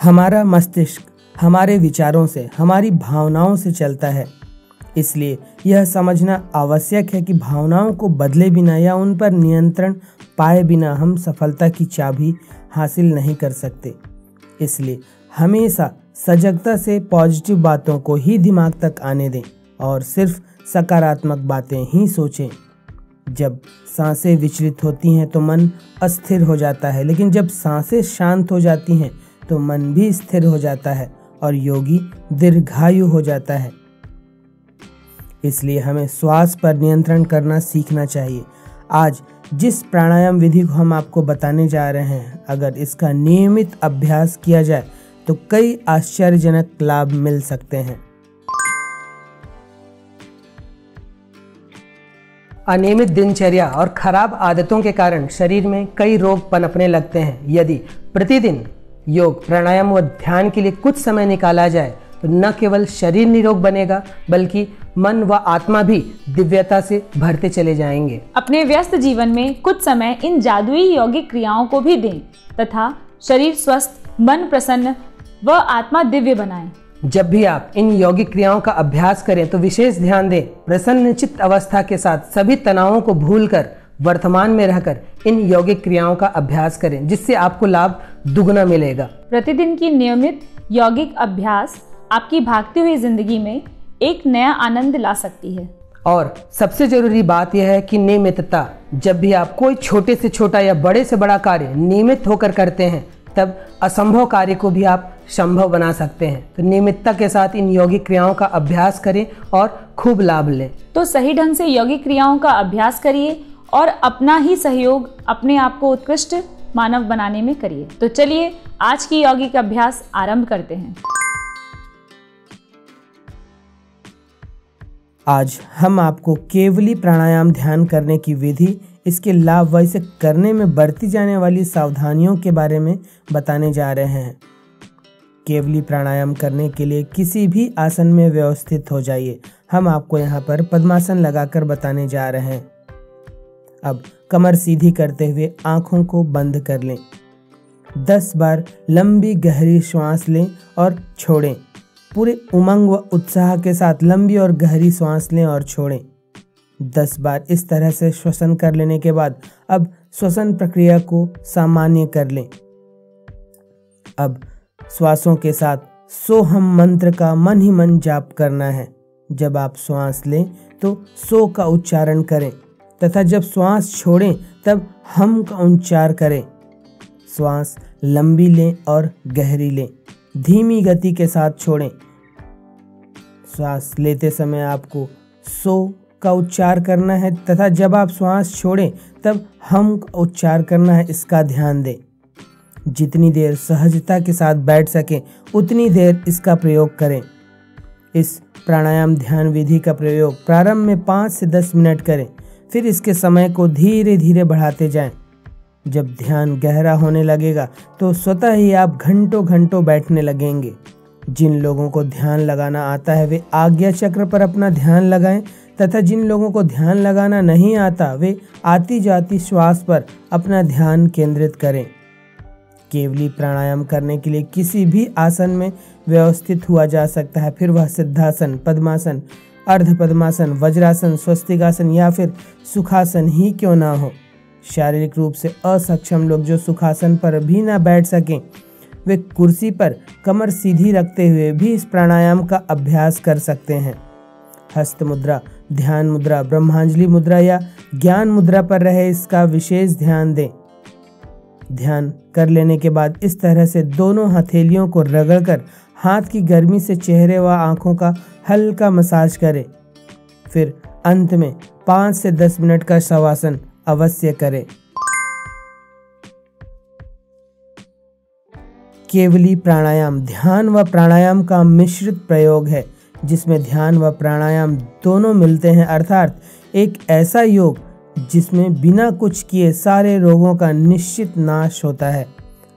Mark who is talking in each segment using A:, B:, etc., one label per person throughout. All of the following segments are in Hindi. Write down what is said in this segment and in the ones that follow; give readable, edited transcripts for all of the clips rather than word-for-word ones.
A: हमारा मस्तिष्क हमारे विचारों से, हमारी भावनाओं से चलता है। इसलिए यह समझना आवश्यक है कि भावनाओं को बदले बिना या उन पर नियंत्रण पाए बिना हम सफलता की चाबी हासिल नहीं कर सकते। इसलिए हमेशा सजगता से पॉजिटिव बातों को ही दिमाग तक आने दें और सिर्फ सकारात्मक बातें ही सोचें। जब सांसें विचलित होती हैं तो मन अस्थिर हो जाता है, लेकिन जब सांसें शांत हो जाती हैं तो मन भी स्थिर हो जाता है और योगी दीर्घायु हो जाता है। इसलिए हमें श्वास पर नियंत्रण करना सीखना चाहिए। आज जिस प्राणायाम विधि को हम आपको बताने जा रहे हैं, अगर इसका नियमित अभ्यास किया जाए तो कई आश्चर्यजनक लाभ मिल सकते हैं। अनियमित दिनचर्या और खराब आदतों के कारण शरीर में कई रोग पनपने लगते हैं। यदि प्रतिदिन योग, प्राणायाम व ध्यान के लिए कुछ समय निकाला जाए तो न केवल शरीर निरोग बनेगा बल्कि मन व आत्मा भी दिव्यता से भरते चले जाएंगे।
B: अपने व्यस्त जीवन में कुछ समय इन जादुई यौगिक क्रियाओं को भी दें तथा शरीर स्वस्थ, मन प्रसन्न व आत्मा दिव्य बनाएं।
A: जब भी आप इन यौगिक क्रियाओं का अभ्यास करें तो विशेष ध्यान दें। प्रसन्न चित्त अवस्था के साथ सभी तनावों को भूलकर वर्तमान में रहकर इन यौगिक क्रियाओं का अभ्यास करें, जिससे आपको लाभ दुगना मिलेगा।
B: प्रतिदिन की नियमित यौगिक अभ्यास आपकी भागती हुई जिंदगी में एक नया आनंद ला सकती है।
A: और सबसे जरूरी बात यह है कि नियमितता। जब भी आप कोई छोटे से छोटा या बड़े से बड़ा कार्य नियमित होकर करते हैं तब असंभव कार्य को भी आप संभव बना सकते हैं। तो नियमितता के साथ इन यौगिक क्रियाओं का अभ्यास करें और खूब लाभ लें।
B: तो सही ढंग से यौगिक क्रियाओं का अभ्यास करिए और अपना ही सहयोग अपने आप को उत्कृष्ट मानव बनाने में करिए। तो चलिए आज की यौगिक अभ्यास आरंभ करते हैं।
A: आज हम आपको केवली प्राणायाम ध्यान करने की विधि, इसके लाभ व इसे करने में बरती जाने वाली सावधानियों के बारे में बताने जा रहे हैं। केवली प्राणायाम करने के लिए किसी भी आसन में व्यवस्थित हो जाइए। हम आपको यहाँ पर पद्मासन लगाकर बताने जा रहे हैं। अब कमर सीधी करते हुए आंखों को बंद कर लें। 10 बार लंबी गहरी श्वास लें और छोड़ें। पूरे उमंग व उत्साह के साथ लंबी और गहरी सांस लें और छोड़ें। 10 बार इस तरह से श्वसन कर लेने के बाद अब श्वसन प्रक्रिया को सामान्य कर लें। अब श्वासों के साथ सोहम मंत्र का मन ही मन जाप करना है। जब आप श्वास लें तो सो का उच्चारण करें तथा जब श्वास छोड़ें तब हम का उच्चार करें। श्वास लंबी लें और गहरी लें, धीमी गति के साथ छोड़ें। श्वास लेते समय आपको सो का उच्चार करना है तथा जब आप श्वास छोड़ें तब हम का उच्चार करना है, इसका ध्यान दें। जितनी देर सहजता के साथ बैठ सकें उतनी देर इसका प्रयोग करें। इस प्राणायाम ध्यान विधि का प्रयोग प्रारंभ में 5 से 10 मिनट करें, फिर इसके समय को धीरे धीरे बढ़ाते जाएं। जब ध्यान गहरा होने लगेगा तो स्वतः ही आप घंटों घंटों बैठने लगेंगे। जिन लोगों को ध्यान लगाना आता है वे आज्ञा चक्र पर अपना ध्यान लगाएं तथा जिन लोगों को ध्यान लगाना नहीं आता वे आती जाती श्वास पर अपना ध्यान केंद्रित करें। केवली प्राणायाम करने के लिए किसी भी आसन में व्यवस्थित हुआ जा सकता है, फिर वह सिद्धासन, पद्मासन, अर्ध पद्मासन, वज्रासन, स्वस्तिकासन या फिर सुखासन ही क्यों ना हो। शारीरिक रूप से असक्षम लोग जो सुखासन पर भी ना बैठ सकें वे कुर्सी पर कमर सीधी रखते हुए भी इस प्राणायाम का अभ्यास कर सकते हैं। हस्त मुद्रा, ध्यान मुद्रा, ब्रह्मांजलि मुद्रा या ज्ञान मुद्रा पर रहे इसका विशेष ध्यान दें। ध्यान कर लेने के बाद इस तरह से दोनों हथेलियों को रगड़कर हाथ की गर्मी से चेहरे व आंखों का हल्का मसाज करें। फिर अंत में 5 से 10 मिनट का शवासन अवश्य करें। केवली प्राणायाम ध्यान व प्राणायाम का मिश्रित प्रयोग है, जिसमें ध्यान व प्राणायाम दोनों मिलते हैं, अर्थात एक ऐसा योग जिसमें बिना कुछ किए सारे रोगों का निश्चित नाश होता है।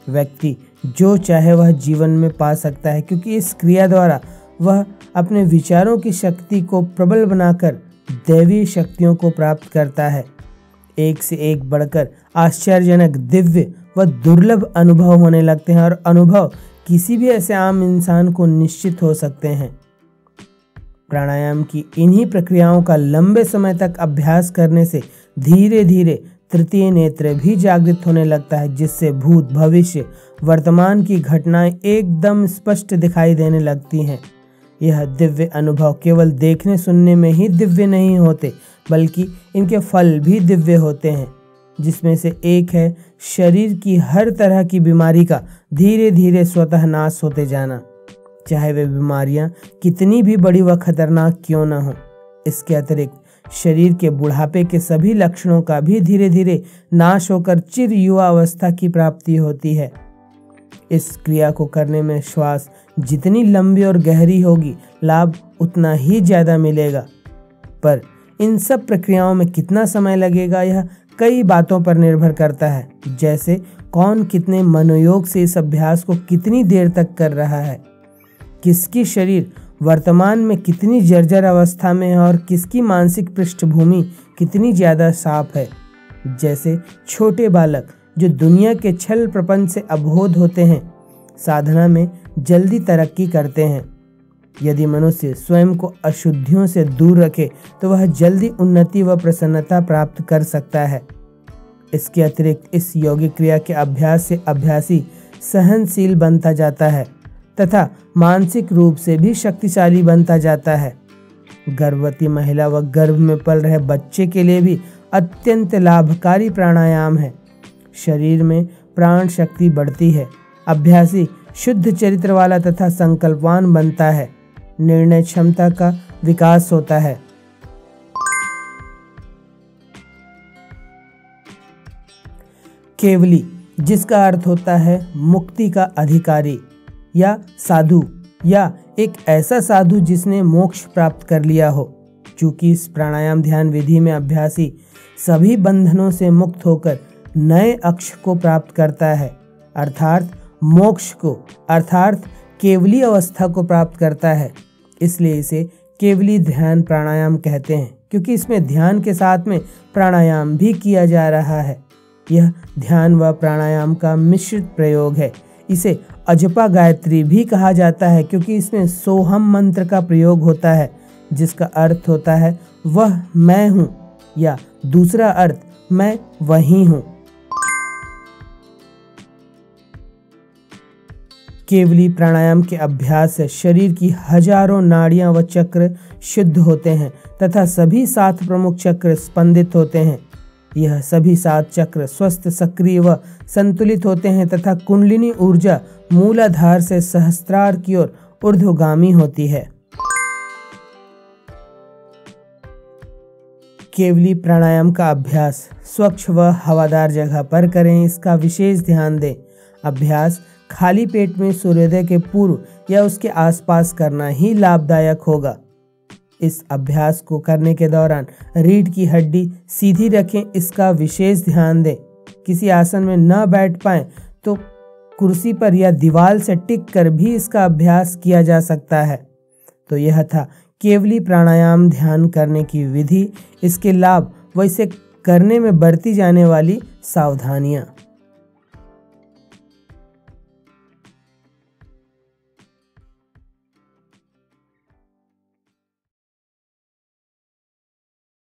A: व्यक्ति जो चाहे वह जीवन में पा सकता है, क्योंकि इस क्रिया द्वारा वह अपने विचारों की शक्ति को प्रबल बनाकर दैवी शक्तियों को प्राप्त करता है। एक से एक बढ़कर आश्चर्यजनक, दिव्य व दुर्लभ अनुभव होने लगते हैं और अनुभव किसी भी ऐसे आम इंसान को निश्चित हो सकते हैं। प्राणायाम की इन्हीं प्रक्रियाओं का लंबे समय तक अभ्यास करने से धीरे धीरे तृतीय नेत्र भी जागृत होने लगता है, जिससे भूत, भविष्य, वर्तमान की घटनाएं एकदम स्पष्ट दिखाई देने लगती हैं। यह दिव्य अनुभव केवल देखने सुनने में ही दिव्य नहीं होते, बल्कि इनके फल भी दिव्य होते हैं, जिसमें से एक है शरीर की हर तरह की बीमारी का धीरे धीरे स्वतः नाश होते जाना, चाहे वे बीमारियां कितनी भी बड़ी व खतरनाक क्यों न हो। इसके अतिरिक्त शरीर के बुढ़ापे के सभी लक्षणों का भी धीरे धीरे नाश होकर चिर युवा अवस्था की प्राप्ति होती है। इस क्रिया को करने में श्वास जितनी लंबी और गहरी होगी, लाभ उतना ही ज्यादा मिलेगा। पर इन सब प्रक्रियाओं में कितना समय लगेगा, यह कई बातों पर निर्भर करता है, जैसे कौन कितने मनोयोग से इस अभ्यास को कितनी देर तक कर रहा है, किसकी शरीर वर्तमान में कितनी जर्जर अवस्था में है और किसकी मानसिक पृष्ठभूमि कितनी ज़्यादा साफ है। जैसे छोटे बालक जो दुनिया के छल प्रपंच से अबोध होते हैं, साधना में जल्दी तरक्की करते हैं। यदि मनुष्य स्वयं को अशुद्धियों से दूर रखे तो वह जल्दी उन्नति व प्रसन्नता प्राप्त कर सकता है। इसके अतिरिक्त इस योगिक क्रिया के अभ्यास से अभ्यासी सहनशील बनता जाता है तथा मानसिक रूप से भी शक्तिशाली बनता जाता है। गर्भवती महिला व गर्भ में पल रहे बच्चे के लिए भी अत्यंत लाभकारी प्राणायाम है। शरीर में प्राण शक्ति बढ़ती है, अभ्यासी शुद्ध चरित्र वाला तथा संकल्पवान बनता है, निर्णय क्षमता का विकास होता है। केवली, जिसका अर्थ होता है मुक्ति का अधिकारी या साधु, या एक ऐसा साधु जिसने मोक्ष प्राप्त कर लिया हो। चूंकि इस प्राणायाम ध्यान विधि में अभ्यासी सभी बंधनों से मुक्त होकर नए अक्ष को प्राप्त करता है, अर्थात मोक्ष को, अर्थात केवली अवस्था को प्राप्त करता है। इसलिए इसे केवली ध्यान प्राणायाम कहते हैं, क्योंकि इसमें ध्यान के साथ में प्राणायाम भी किया जा रहा है। यह ध्यान व प्राणायाम का मिश्रित प्रयोग है। इसे अजपा गायत्री भी कहा जाता है, क्योंकि इसमें सोहम मंत्र का प्रयोग होता है, जिसका अर्थ होता है वह मैं हूँ, या दूसरा अर्थ मैं वही हूँ। केवली प्राणायाम के अभ्यास से शरीर की हजारों नाड़ियां व चक्र शुद्ध होते हैं तथा सभी 7 प्रमुख चक्र स्पंदित होते हैं। यह सभी 7 चक्र स्वस्थ, सक्रिय व संतुलित होते हैं तथा कुंडलिनी ऊर्जा मूलाधार से सहस्त्रार की ओर ऊर्ध्वगामी होती है। केवली प्राणायाम का अभ्यास स्वच्छ व हवादार जगह पर करें, इसका विशेष ध्यान दें। अभ्यास खाली पेट में सूर्योदय के पूर्व या उसके आसपास करना ही लाभदायक होगा। इस अभ्यास को करने के दौरान रीढ़ की हड्डी सीधी रखें, इसका विशेष ध्यान दें। किसी आसन में न बैठ पाएं तो कुर्सी पर या दीवार से टिक कर भी इसका अभ्यास किया जा सकता है। तो यह था केवली प्राणायाम ध्यान करने की विधि, इसके लाभ व इसे करने में बरती जाने वाली सावधानियां।